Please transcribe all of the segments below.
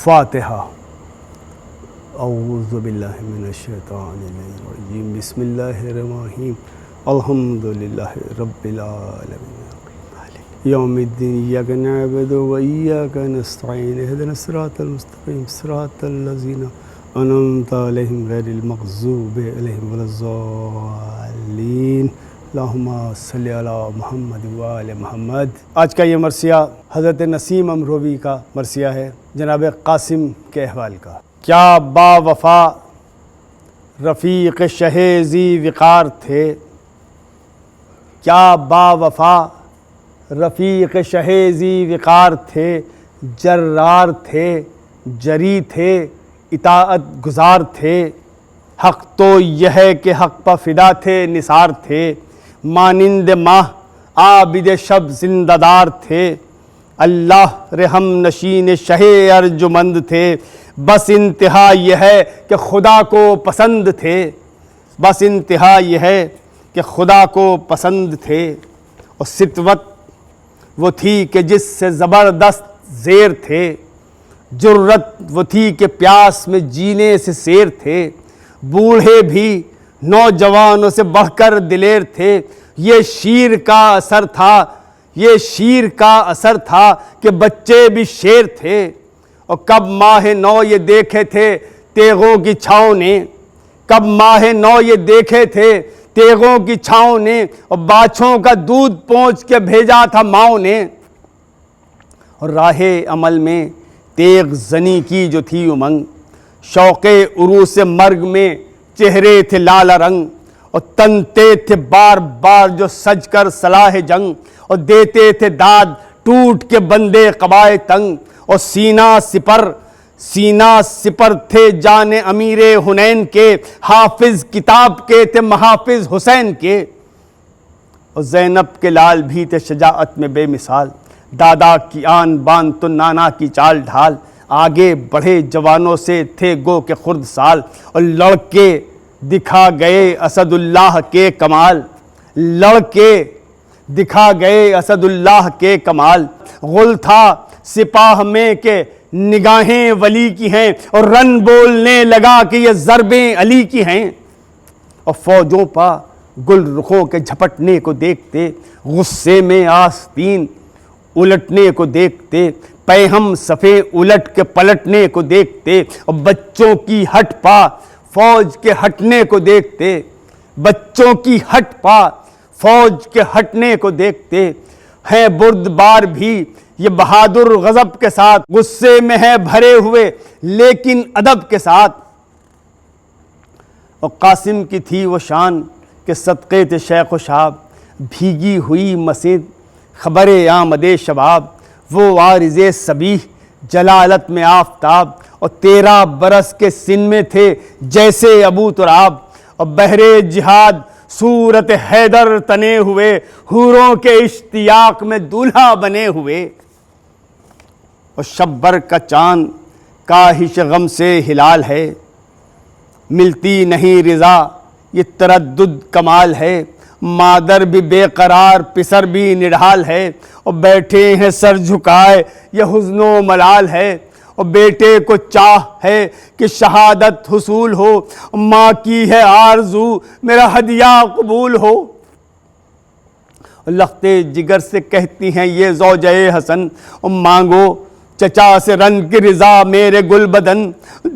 فاتحہ۔ اعوذ باللہ من الشیطان الرجیم، بسم اللہ الرحمن الرحیم، الحمدللہ رب العالمین، یوم الدین، ایاک نعبد و ایاک نستعین، اہدنا الصراط المستقیم، صراط الذین انعمت علیہم غیر المغضوب علیہم ولا الضالین، اللہم صلی علی محمد وآل محمد۔ آج کا یہ مرثیہ حضرت نسیم امروی کا مرثیہ ہے، جناب قاسم کے احوال کا۔ کیا با وفا رفیق شہ ذی وقار تھے، کیا با وفا رفیق شہ ذی وقار تھے، جرار تھے، جری تھے، اطاعت گزار تھے، حق تو یہ ہے کہ حق پہ فدا تھے، نثار تھے، مانند ماہ عابد شب زندہ دار تھے، اللہ رحم نشین شہ ارجمند تھے، بس انتہا یہ ہے کہ خدا کو پسند تھے، بس انتہا یہ ہے کہ خدا کو پسند تھے، اور سطوت وہ تھی کہ جس سے زبردست زیر تھے، جرت وہ تھی کہ پیاس میں جینے سے سیر تھے، بوڑھے بھی نوجوانوں سے بڑھ کر دلیر تھے، یہ شیر کا اثر تھا، یہ شیر کا اثر تھا کہ بچے بھی شیر تھے، اور کب ماہ نو یہ دیکھے تھے تیغوں کی چھاؤں نے، کب ماہ نو یہ دیکھے تھے تیغوں کی چھاؤں نے، اور باچھوں کا دودھ پونچھ کے بھیجا تھا ماؤں نے، اور راہ عمل میں تیغ زنی کی جو تھی امنگ، شوق عروس مرگ میں چہرے تھے لال رنگ، اور تنتے تھے بار بار جو سج کر صلاح جنگ، اور دیتے تھے داد ٹوٹ کے بندے قبائے تنگ، اور سینہ سپر تھے جان امیر حنین کے، حافظ کتاب کے تھے محافظ حسین کے، اور زینب کے لال بھی تھے شجاعت میں بے مثال، دادا کی آن بان تو نانا کی چال ڈھال، آگے بڑھے جوانوں سے تھے گو کے خرد سال، اور لڑکے دکھا گئے اسد اللہ کے کمال، لڑکے دکھا گئے اسد اللہ کے کمال، غل تھا سپاہ میں کہ نگاہیں ولی کی ہیں، اور رن بولنے لگا کہ یہ ضربیں علی کی ہیں، اور فوجوں پا گل رخوں کے جھپٹنے کو دیکھتے، غصے میں آستین الٹنے کو دیکھتے، پیہم صفے الٹ کے پلٹنے کو دیکھتے، اور بچوں کی ہٹ پا فوج کے ہٹنے کو دیکھتے، بچوں کی ہٹ پا فوج کے ہٹنے کو دیکھتے، ہیں بردبار بھی یہ بہادر غضب کے ساتھ، غصے میں ہے بھرے ہوئے لیکن ادب کے ساتھ، اور قاسم کی تھی وہ شان کہ صدقے تھے شیخ و شاب، بھیگی ہوئی مسجد خبر آمد شباب، وہ عارض صبیح جلالت میں آفتاب، اور 13 برس کے سن میں تھے جیسے ابو تراب، اور بحر جہاد صورت حیدر تنے ہوئے، حوروں کے اشتیاق میں دولہا بنے ہوئے، اور شبر کا چاند کاہش غم سے ہلال ہے، ملتی نہیں رضا یہ تردد کمال ہے، مادر بھی بے قرار پسر بھی نڈھال ہے، اور بیٹھے ہیں سر جھکائے یہ حزن و ملال ہے، اور بیٹے کو چاہ ہے کہ شہادت حصول ہو، ماں کی ہے آرزو میرا ہدیہ قبول ہو، لختے جگر سے کہتی ہیں یہ زوجہ حسن، اور مانگو چچا سے رن کی رضا میرے گل بدن،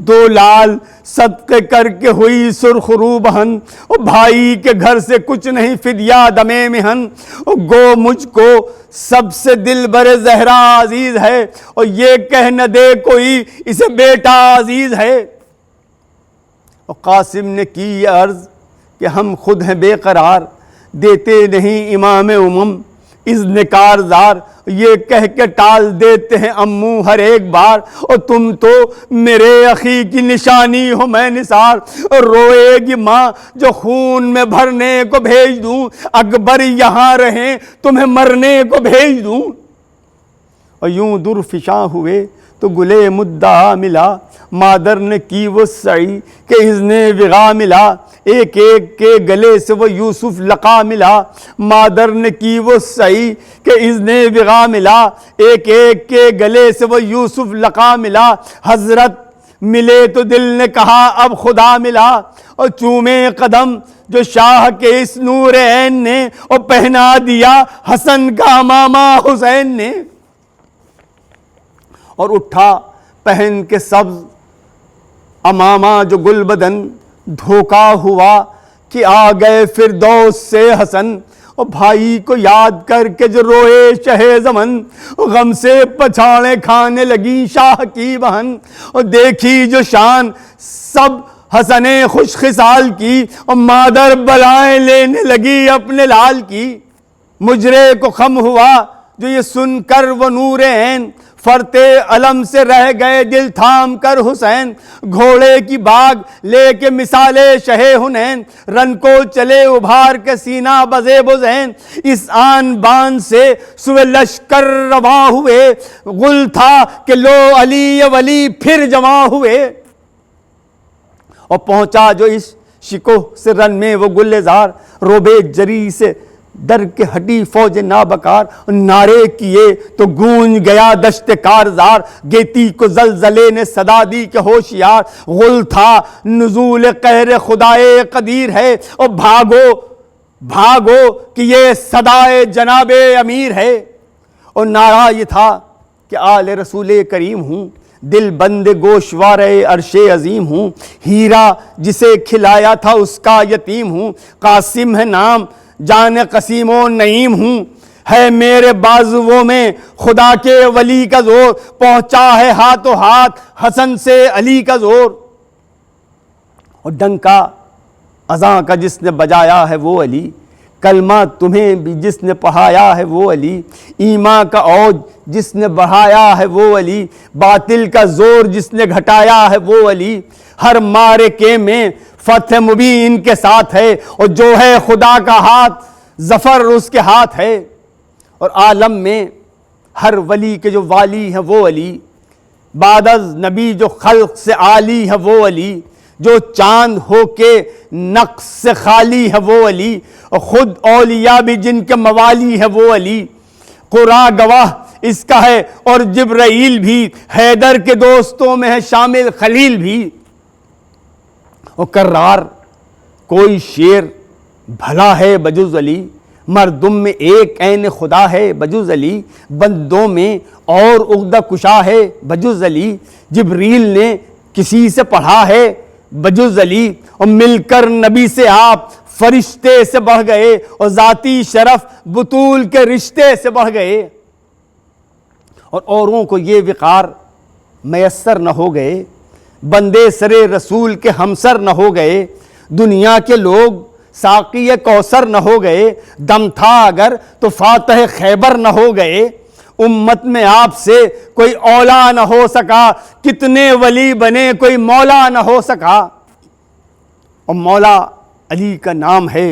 2 لال صدقے کر کے ہوئی سرخ رو بہن، اور بھائی کے گھر سے کچھ نہیں فدیہ دمے مہن، اور گو مجھ کو سب سے دل بر زہرا عزیز ہے، اور یہ کہہ نہ دے کوئی اسے بیٹا عزیز ہے، اور قاسم نے کی یہ عرض کہ ہم خود ہیں بے قرار، دیتے نہیں امام امم اذن کارزار، یہ کہہ کے ٹال دیتے ہیں امو ہر ایک بار، اور تم تو میرے اخی کی نشانی ہو میں نثار، اور روئے گی ماں جو خون میں بھرنے کو بھیج دوں، اکبر یہاں رہیں تمہیں مرنے کو بھیج دوں، اور یوں در فشاں ہوئے تو گلے مدعا ملا، مادر نے کی وہ سعی کہ اذن وغا ملا، ایک ایک کے گلے سے وہ یوسف لقا ملا، مادر نے کی وہ سعی کہ اذن وغا ملا، ایک ایک کے گلے سے وہ یوسف لقا ملا، حضرت ملے تو دل نے کہا اب خدا ملا، اور چومے قدم جو شاہ کے اس نور عین نے، اور پہنا دیا حسن کا امامہ حسین نے، اور اٹھا پہن کے سبز امامہ جو گل بدن، دھوکا ہوا کہ آ گئے فردوس سے حسن، اور بھائی کو یاد کر کے جو روئے شہ زمن، غم سے پچھاڑے کھانے لگی شاہ کی بہن، اور دیکھی جو شان سب حسن خوش خصال کی، اور مادر بلائیں لینے لگی اپنے لال کی، مجرے کو خم ہوا جو یہ سن کر وہ نور عین، فرتے علم سے رہ گئے دل تھام کر حسین، گھوڑے کی باغ لے کے مثال شہ حنین، رن کو چلے ابھار کے سینہ بزے بزین، اس آن بان سے سوے لشکر رواں ہوئے، غل تھا کہ لو علی ولی پھر جمع ہوئے، اور پہنچا جو اس شکو سے رن میں وہ گلزار، روبے جری سے در کے ہٹی فوج نابکار، نعرے کیے تو گونج گیا دشت کارزار، گیتی کو زلزلے نے صدا دی کہ ہوشیار، غل تھا نزول قہر خدائے قدیر ہے، اور بھاگو بھاگو کہ یہ صدائے جناب امیر ہے، اور نعرہ یہ تھا کہ آل رسول کریم ہوں، دل بند گوشوار عرش عظیم ہوں، ہیرا جسے کھلایا تھا اس کا یتیم ہوں، قاسم ہے نام جان قسیم و نعیم ہوں، ہے میرے بازووں میں خدا کے ولی کا زور، پہنچا ہے ہاتھوں ہاتھ حسن سے علی کا زور، اور ڈنکا اذاں کا جس نے بجایا ہے وہ علی، کلمہ تمہیں بھی جس نے پڑھایا ہے وہ علی، ایمان کا اوج جس نے بڑھایا ہے وہ علی، باطل کا زور جس نے گھٹایا ہے وہ علی، ہر معرکے میں فتح مبین کے ساتھ ہے، اور جو ہے خدا کا ہاتھ ظفر اس کے ہاتھ ہے، اور عالم میں ہر ولی کے جو والی ہیں وہ علی، بعد از نبی جو خلق سے عالی ہے وہ علی، جو چاند ہو کے نقص سے خالی ہے وہ علی، اور خود اولیاء بھی جن کے موالی ہے وہ علی، قرآن گواہ اس کا ہے اور جبرائیل بھی، حیدر کے دوستوں میں ہے شامل خلیل بھی، اور کرار کوئی شیر بھلا ہے بجز علی، مردم میں ایک عین خدا ہے بجز علی، بندوں میں اور عقدہ کشا ہے بجز علی، جبریل نے کسی سے پڑھا ہے بجز علی، اور مل کر نبی سے آپ فرشتے سے بڑھ گئے، اور ذاتی شرف بطول کے رشتے سے بڑھ گئے، اور اوروں کو یہ وقار میسر نہ ہو گئے، بندے سرے رسول کے ہمسر نہ ہو گئے، دنیا کے لوگ ساقی کوثر نہ ہو گئے، دم تھا اگر تو فاتح خیبر نہ ہو گئے، امت میں آپ سے کوئی اولا نہ ہو سکا، کتنے ولی بنے کوئی مولا نہ ہو سکا، اور مولا علی کا نام ہے،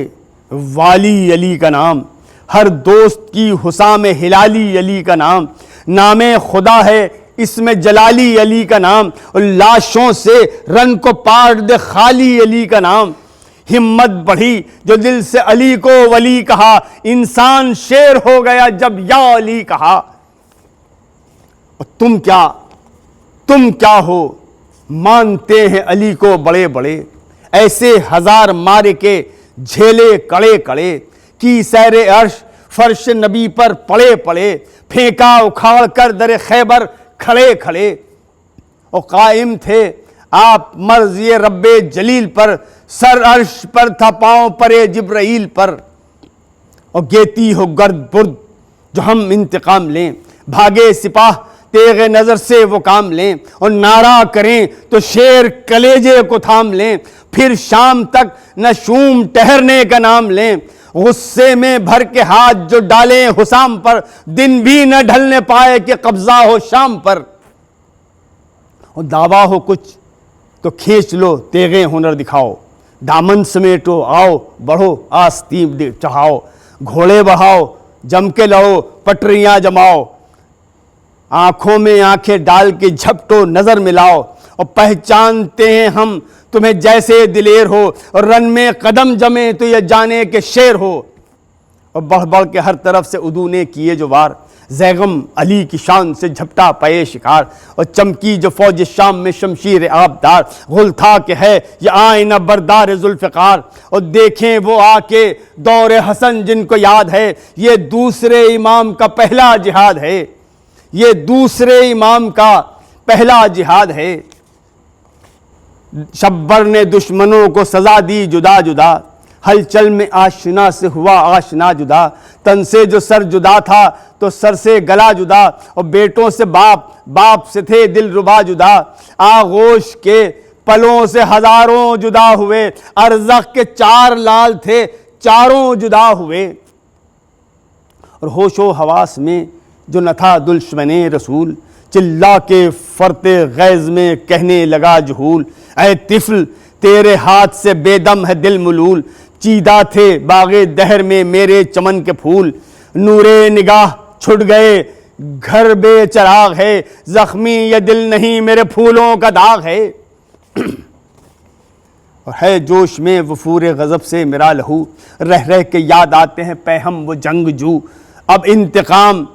والی علی کا نام، ہر دوست کی حسام ہلالی علی کا نام، نام خدا ہے اس میں جلالی علی کا نام، اور لاشوں سے رن کو پاٹ دے خالی علی کا نام، ہمت بڑھی جو دل سے علی کو ولی کہا، انسان شیر ہو گیا جب یا علی کہا، اور تم کیا ہو مانتے ہیں علی کو بڑے بڑے، ایسے ہزار مارے کے جھیلے کڑے کڑے، کی سیر عرش فرش نبی پر پڑے پڑے، پھینکا اکھاڑ کر در خیبر کھڑے کھڑے، اور قائم تھے آپ مرضی رب جلیل پر، سر عرش پر تھا پاؤں پرے جبرائیل پر، اور گیتی ہو گرد برد جو ہم انتقام لیں، بھاگے سپاہ تیغ نظر سے وہ کام لیں، اور نعرہ کریں تو شیر کلیجے کو تھام لیں، پھر شام تک نہ شوم ٹہرنے کا نام لیں، غصے میں بھر کے ہاتھ جو ڈالیں حسام پر، دن بھی نہ ڈھلنے پائے کہ قبضہ ہو شام پر، اور دعویٰ ہو کچھ تو کھینچ لو تیغیں ہنر دکھاؤ، دامن سمیٹو آؤ بڑھو آستین چڑھاؤ، گھوڑے بڑھاؤ جم کے لہو پٹریاں جماؤ، آنکھوں میں آنکھیں ڈال کے جھپٹو نظر ملاؤ، اور پہچانتے ہیں ہم تمہیں جیسے دلیر ہو، اور رن میں قدم جمے تو یہ جانے کہ شیر ہو۔ اور بڑھ بڑھ کے ہر طرف سے عدو نے کیے جو وار، زیغم علی کی شان سے جھپٹا پائے شکار، اور چمکی جو فوج شام میں شمشیر آبدار، غل تھا کہ ہے یہ آئینہ بردار ذوالفقار۔ اور دیکھیں وہ آ کے دور حسن جن کو یاد ہے، یہ دوسرے امام کا پہلا جہاد ہے، یہ دوسرے امام کا پہلا جہاد ہے۔ شبر نے دشمنوں کو سزا دی جدا جدا، ہلچل میں آشنا سے ہوا آشنا جدا، تن سے جو سر جدا تھا تو سر سے گلا جدا، اور بیٹوں سے باپ، باپ سے تھے دل ربا جدا، آغوش کے پلوں سے ہزاروں جدا ہوئے، ارزق کے 4 لال تھے چاروں جدا ہوئے۔ اور ہوش و حواس میں جو نہ تھا دشمن رسول، چلا کے فرتے غیظ میں کہنے لگا جہول، اے طفل تیرے ہاتھ سے بے دم ہے دل ملول، چیدہ تھے باغ دہر میں میرے چمن کے پھول، نورے نگاہ چھٹ گئے گھر بے چراغ ہے، زخمی یہ دل نہیں میرے پھولوں کا داغ ہے۔ اور ہے جوش میں وفور غضب سے میرا لہو، رہ رہ کے یاد آتے ہیں پیہم وہ جنگ جو، اب انتقام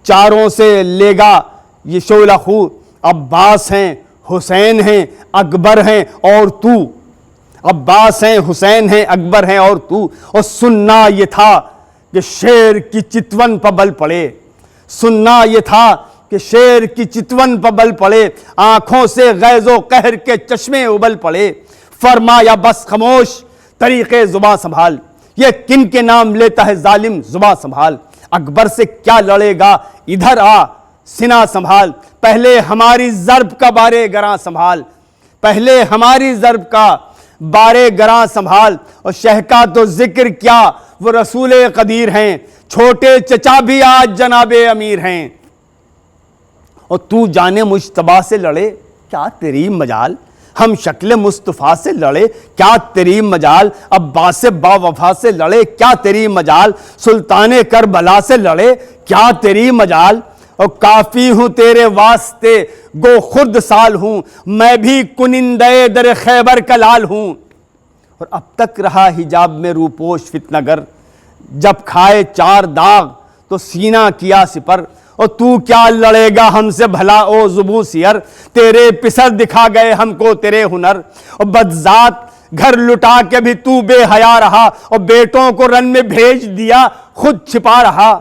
چاروں سے لے گا یہ شعلہ خو، عباس ہیں حسین ہیں اکبر ہیں اور تو، عباس ہیں حسین ہیں اکبر ہیں اور تو۔ اور سننا یہ تھا کہ شیر کی چتون پر بل پڑے، سننا یہ تھا کہ شیر کی چتون پر بل پڑے، آنکھوں سے غیظ و قہر کے چشمے ابل پڑے، فرمایا بس خاموش طریقے زباں سنبھال، یہ کن کے نام لیتا ہے ظالم زباں سنبھال، اکبر سے کیا لڑے گا ادھر آ سنا سنبھال، پہلے ہماری ضرب کا بارے گراں سنبھال، پہلے ہماری ضرب کا بارے گراں سنبھال۔ اور شہ کا تو ذکر کیا وہ رسول قدیر ہیں، چھوٹے چچا بھی آج جناب امیر ہیں، اور تو جانے مجتبیٰ سے لڑے کیا تیری مجال، ہم شکل مصطفیٰ سے لڑے کیا تیری مجال، عباس با وفا سے لڑے کیا تیری مجال، سلطان کربلا سے لڑے کیا تیری مجال۔ اور کافی ہوں تیرے واسطے گو خرد سال ہوں، میں بھی کنندے در خیبر کا لال ہوں۔ اور اب تک رہا حجاب میں روپوش فتنہ گر، جب کھائے 4 داغ تو سینہ کیا سپر، اور تو کیا لڑے گا ہم سے بھلا او زبو سیر، تیرے پسر دکھا گئے ہم کو تیرے ہنر، اور بدذات گھر لٹا کے بھی تو بے حیا رہا، اور بیٹوں کو رن میں بھیج دیا خود چھپا رہا۔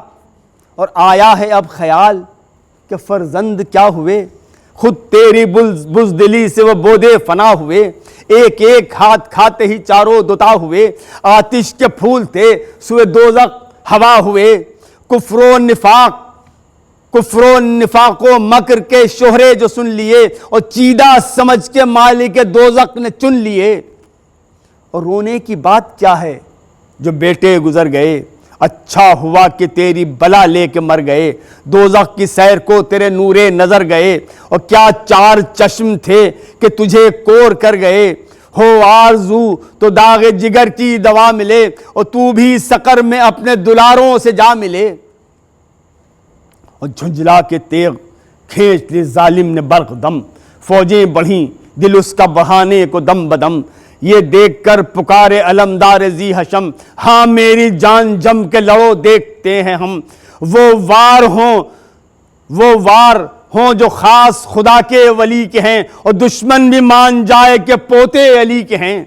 اور آیا ہے اب خیال کہ فرزند کیا ہوئے، خود تیری بزدلی سے وہ بودے فنا ہوئے، ایک ایک ہاتھ کھاتے ہی چاروں دوتا ہوئے، آتش کے پھول تھے سوئے دوزخ ہوا ہوئے، کفر و نفاق و مکر کے شہرے جو سن لیے، اور چیدہ سمجھ کے مالک دوزخ نے چن لیے۔ اور رونے کی بات کیا ہے جو بیٹے گزر گئے، اچھا ہوا کہ تیری بلا لے کے مر گئے، دوزخ کی سیر کو تیرے نورے نظر گئے، اور کیا 4 چشم تھے کہ تجھے کور کر گئے، ہو آرزو تو داغ جگر کی دوا ملے، اور تو بھی سقر میں اپنے دلاروں سے جا ملے۔ اور جھنجلا کے تیغ کھینچ لی ظالم نے برق دم، فوجیں بڑھیں دل اس کا بڑھانے کو دم بدم، یہ دیکھ کر پکارے علمدار ذی حشم، ہاں میری جان جم کے لڑو دیکھتے ہیں ہم، وہ وار ہوں جو خاص خدا کے ولی کے ہیں، اور دشمن بھی مان جائے کہ پوتے علی کے ہیں۔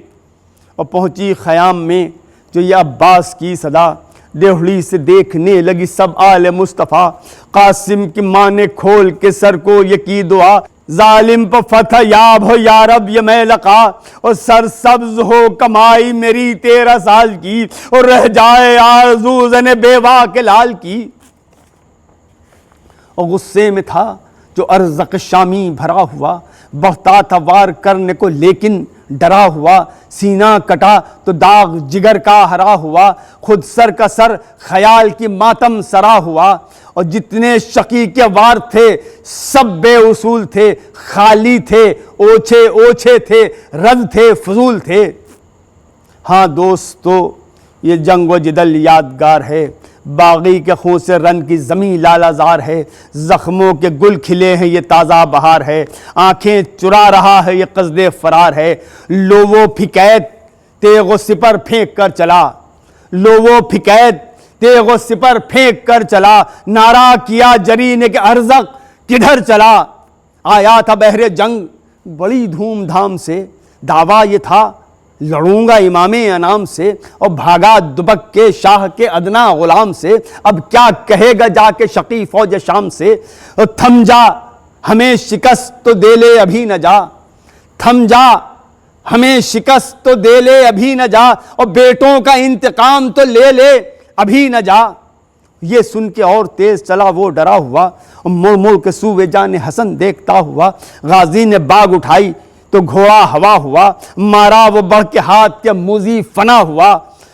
اور پہنچی خیام میں جو یہ عباس کی صدا، دیوڑی سے دیکھنے لگی سب آل مصطفیٰ، قاسم کی ماں نے کھول کے سر کو یہ کی دعا، ظالم پر فتح یاب ہو یا رب یہ میں لقا، اور سر سبز ہو کمائی میری 13 سال کی، اور رہ جائے آرزو زن بیوہ کے لال کی۔ اور غصے میں تھا جو ارزق شامی بھرا ہوا، بڑھتا تھا وار کرنے کو لیکن ڈرا ہوا، سینہ کٹا تو داغ جگر کا ہرا ہوا، خود سر کا سر خیال کی ماتم سرا ہوا، اور جتنے شقی کے وار تھے سب بے اصول تھے، خالی تھے اوچھے تھے، رد تھے فضول تھے۔ ہاں دوستو یہ جنگ و جدل یادگار ہے، باغی کے خون سے رن کی زمین لالازار ہے، زخموں کے گل کھلے ہیں یہ تازہ بہار ہے، آنکھیں چرا رہا ہے یہ قصد فرار ہے، لو وہ پھکیت تیغ و سپر پھینک کر چلا، لو وہ پھکیت تیغ و سپر پھینک کر چلا، نعرہ کیا جری نے کہ ارزق کدھر چلا، آیا تھا بحر جنگ بڑی دھوم دھام سے، دعویٰ یہ تھا لڑوں گا امام انام سے، اور بھاگا دبک کے شاہ کے ادنا غلام سے، اب کیا کہے گا جا کے شقی فوج شام سے، تھم جا ہمیں شکست تو دے لے ابھی نہ جا، تھم جا ہمیں شکست تو دے لے ابھی نہ جا، اور بیٹوں کا انتقام تو لے لے ابھی نہ جا۔ یہ سن کے اور تیز چلا وہ ڈرا ہوا، مڑ مڑ کے سوئے جان حسن دیکھتا ہوا، غازی نے باغ اٹھائی تو گھوڑا ہوا ہوا، مارا وہ بڑھ کے ہاتھ کے موذی فنا ہوا،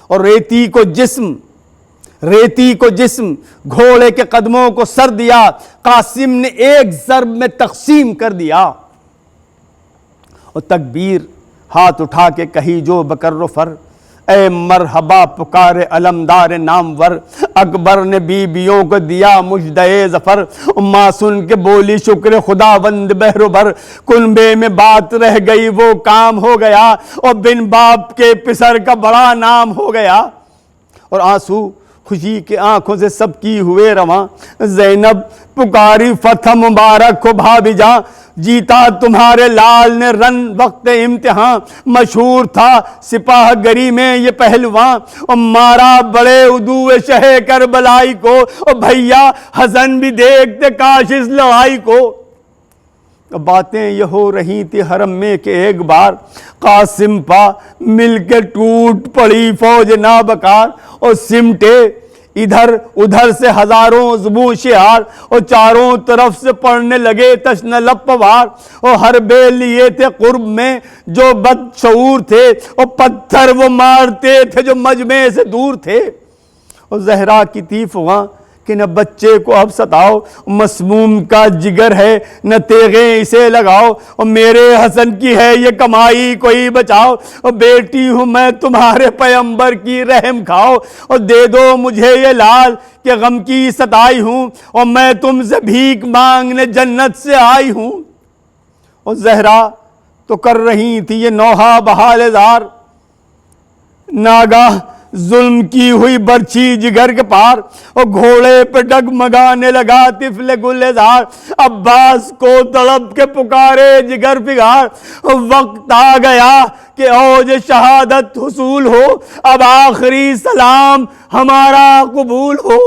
اور ریتی کو جسم گھوڑے کے قدموں کو سر دیا، قاسم نے ایک ضرب میں تقسیم کر دیا، اور تکبیر ہاتھ اٹھا کے کہی جو بکر و فر، اے مرحبا پکار علمدار نامور، اکبر نے بیویوں کو دیا مجدے ظفر، ماں سن کے بولی شکر خداوند بحر و بر، کنبے میں بات رہ گئی وہ کام ہو گیا، اور بن باپ کے پسر کا بڑا نام ہو گیا، اور آنسو خوشی کے آنکھوں سے سب کی ہوئے رواں، زینب پکاری فتح مبارک کو بھابھی جاں، جیتا تمہارے لال نے رن وقت امتحان، مشہور تھا سپاہ گری میں یہ پہلوان، اور مارا بڑے عدو شہ کربلائی کو، اور بھیا حسن بھی دیکھتے کاش اس لڑائی کو۔ باتیں یہ ہو رہی تھی حرم میں کہ ایک بار قاسم پا مل کے ٹوٹ پڑی فوج نابکار، اور سمٹے ادھر ادھر سے ہزاروں زبوں شعار، اور چاروں طرف سے پڑھنے لگے تشن لب پوار، اور ہر بے لیے تھے قرب میں جو بدشعور تھے، اور پتھر وہ مارتے تھے جو مجمع سے دور تھے، اور زہرا کی تھی فغاں کہ نہ بچے کو اب ستاؤ، مسموم کا جگر ہے نہ تیغیں اسے لگاؤ، اور میرے حسن کی ہے یہ کمائی کوئی بچاؤ، اور بیٹی ہوں میں تمہارے پیغمبر کی رحم کھاؤ، اور دے دو مجھے یہ لال کہ غم کی ستائی ہوں، اور میں تم سے بھیک مانگنے جنت سے آئی ہوں۔ اور زہرا تو کر رہی تھی یہ نوحہ بحال زار، ناگاہ ظلم کی ہوئی برچھی جگر کے پار، اور گھوڑے پہ ڈگمگانے لگا طفل گلزار، عباس کو تڑپ کے پکارے جگر پگار، وقت آ گیا کہ اوج شہادت حصول ہو، اب آخری سلام ہمارا قبول ہو۔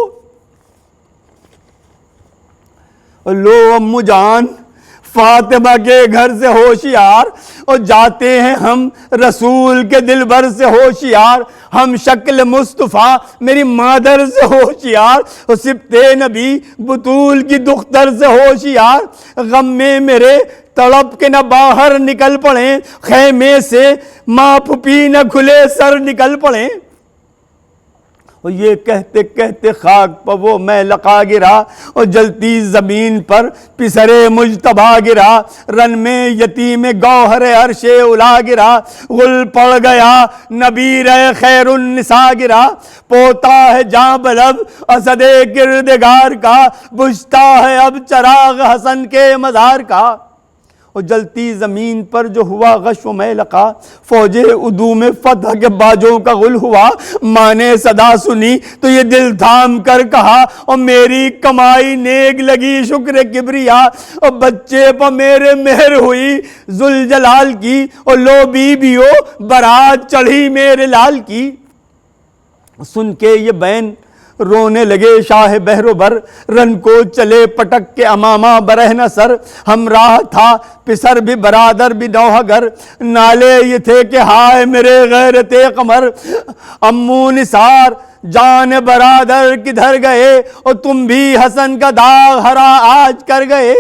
لو امو جان فاطمہ کے گھر سے ہوشیار، اور جاتے ہیں ہم رسول کے دل بھر سے ہوشیار، ہم شکل مصطفیٰ میری مادر سے ہوشیار، اور سبط نبی بطول کی دختر سے ہوشیار، غم میں میرے تڑپ کے نہ باہر نکل پڑیں، خیمے سے ماں پھپھی نہ کھلے سر نکل پڑیں۔ اور یہ کہتے کہتے خاک پر وہ میں لقا گرا، اور جلتی زمین پر پسرے مجتبا گرا، رن میں یتیم گوہر عرش الا گرا، غل پڑ گیا نبی رہ خیر النساء گرا، پوتا ہے جاں بلب اسد کردگار کا، بجھتا ہے اب چراغ حسن کے مزار کا۔ اور جلتی زمین پر جو ہوا غش و میں لقا، فوج عدو میں فتح کے باجوں کا غل ہوا، ماں نے صدا سنی تو یہ دل تھام کر کہا، اور میری کمائی نیک لگی شکر کبریا، اور بچے پر میرے مہر ہوئی ذوالجلال کی، اور لو بیویو برات چڑھی میرے لال کی۔ سن کے یہ بین رونے لگے شاہ بحر و بر، رن کو چلے پٹک کے امامہ برہنہ سر، ہمراہ تھا پسر بھی برادر بھی نوحہ گر، نالے یہ تھے کہ ہائے میرے غیرت قمر، امو نثار جان برادر کدھر گئے، اور تم بھی حسن کا داغ ہرا آج کر گئے۔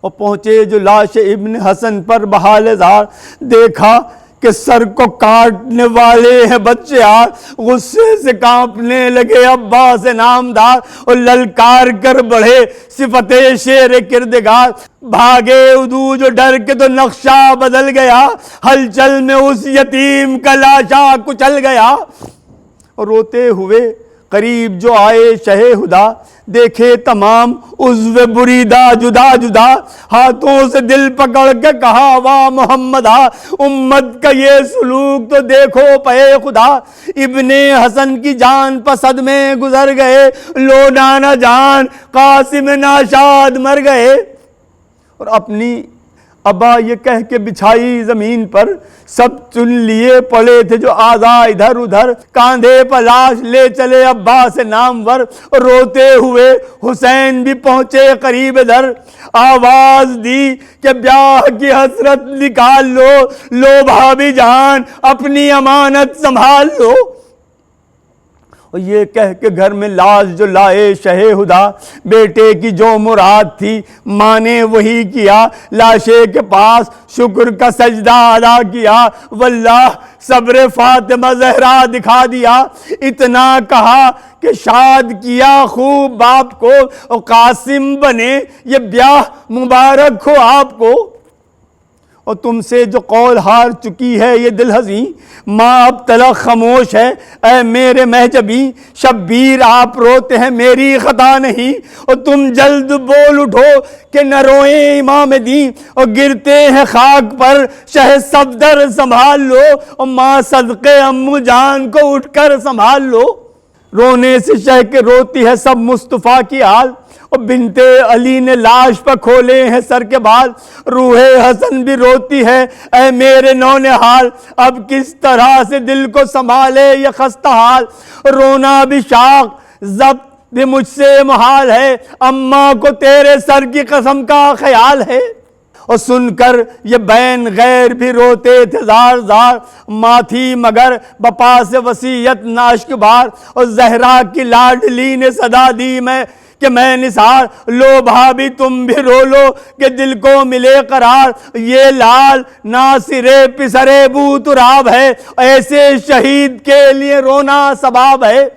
اور پہنچے جو لاش ابن حسن پر بحال زار، دیکھا کہ سر کو کاٹنے والے ہیں بچے آر، غصے سے کانپنے لگے عباس نامدار، اور للکار کر بڑھے صفت شیر کردگار، بھاگے عدو جو ڈر کے تو نقشہ بدل گیا، ہلچل میں اس یتیم کا لاشا کچل گیا۔ اور روتے ہوئے قریب جو آئے شہ خدا، دیکھے تمام عضو بریدہ جدا جدا، ہاتھوں سے دل پکڑ کے کہا واہ محمدہ، امت کا یہ سلوک تو دیکھو پے خدا۔ ابن حسن کی جان پسد میں گزر گئے، لو نانا جان قاسم ناشاد مر گئے۔ اور اپنی ابا یہ کہہ کے بچھائی زمین پر، سب چن لیے پڑے تھے جو اعضاء ادھر ادھر، کاندھے پر لاش لے چلے عباس نامور، روتے ہوئے حسین بھی پہنچے قریب ادھر، آواز دی کہ بیاہ کی حسرت نکال لو، لو بھابی جان اپنی امانت سنبھال لو۔ اور یہ کہہ کے گھر میں لاش جو لائے شہ خدا، بیٹے کی جو مراد تھی ماں نے وہی کیا، لاشے کے پاس شکر کا سجدہ ادا کیا، واللہ صبر فاطمہ زہرا دکھا دیا۔ اتنا کہا کہ شاد کیا خوب باپ کو، اور قاسم بنے یہ بیاہ مبارک ہو آپ کو۔ اور تم سے جو قول ہار چکی ہے یہ دل ہزیں، ماں اب تلک خاموش ہے اے میرے محجبی، شبیر آپ روتے ہیں میری خطا نہیں، اور تم جلد بول اٹھو کہ نہ روئیں امام دین، اور گرتے ہیں خاک پر شہ صفدر سنبھال لو، اور ماں صدقے امو جان کو اٹھ کر سنبھال لو۔ رونے سے شہ کے روتی ہے سب مصطفیٰ کی آل، اور بنت علی نے لاش پر کھولے ہیں سر کے بال، روح حسن بھی روتی ہے اے میرے نونہال، اب کس طرح سے دل کو سنبھالے یہ خستہ حال، رونا بھی شاق ضبط بھی مجھ سے محال ہے، اماں کو تیرے سر کی قسم کا خیال ہے۔ اور سن کر یہ بین غیر بھی روتے تھے زار زار، ماں تھی مگر بپا سے وصیت ناشک بار، اور زہرا کی لاڈلی نے صدا دی میں کہ میں نثار، لو بھابی تم بھی رو لو کہ دل کو ملے قرار، یہ لال ناصرے پسرے بو تراب ہے، ایسے شہید کے لیے رونا ثواب ہے۔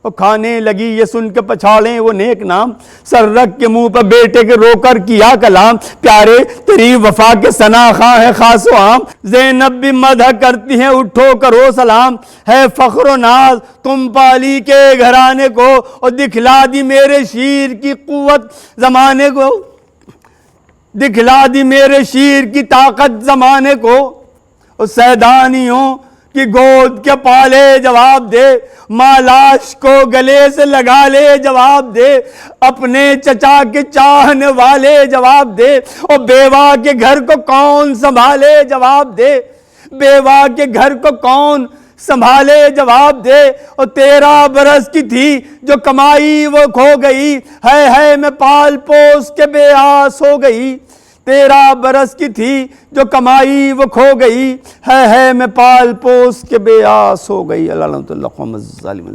اور کھانے لگی یہ سن کے پچھاڑیں وہ نیک نام، سر رکھ کے منہ پر بیٹے کے رو کر کیا کلام، پیارے تیری وفا کے ثنا خواں ہے خاص و عام، زینب بھی مدح کرتی ہیں اٹھو کرو سلام، ہے فخر و ناز تم پالی کے گھرانے کو، اور دکھلا دی میرے شیر کی قوت زمانے کو، دکھلا دی میرے شیر کی طاقت زمانے کو، اور سیدانیوں کی گود کے پالے جواب دے، ماں لاش کو گلے سے لگا لے جواب دے، اپنے چچا کے چاہنے والے جواب دے، اور بیوہ کے گھر کو کون سنبھالے جواب دے، بیوہ کے گھر کو کون سنبھالے جواب دے، اور 13 برس کی تھی جو کمائی وہ کھو گئی، ہے میں پال پوس کے بے آس ہو گئی، 13 برس کی تھی جو کمائی وہ کھو گئی، ہے میں پال پوس کے بے آس ہو گئی۔ اللہ ظالم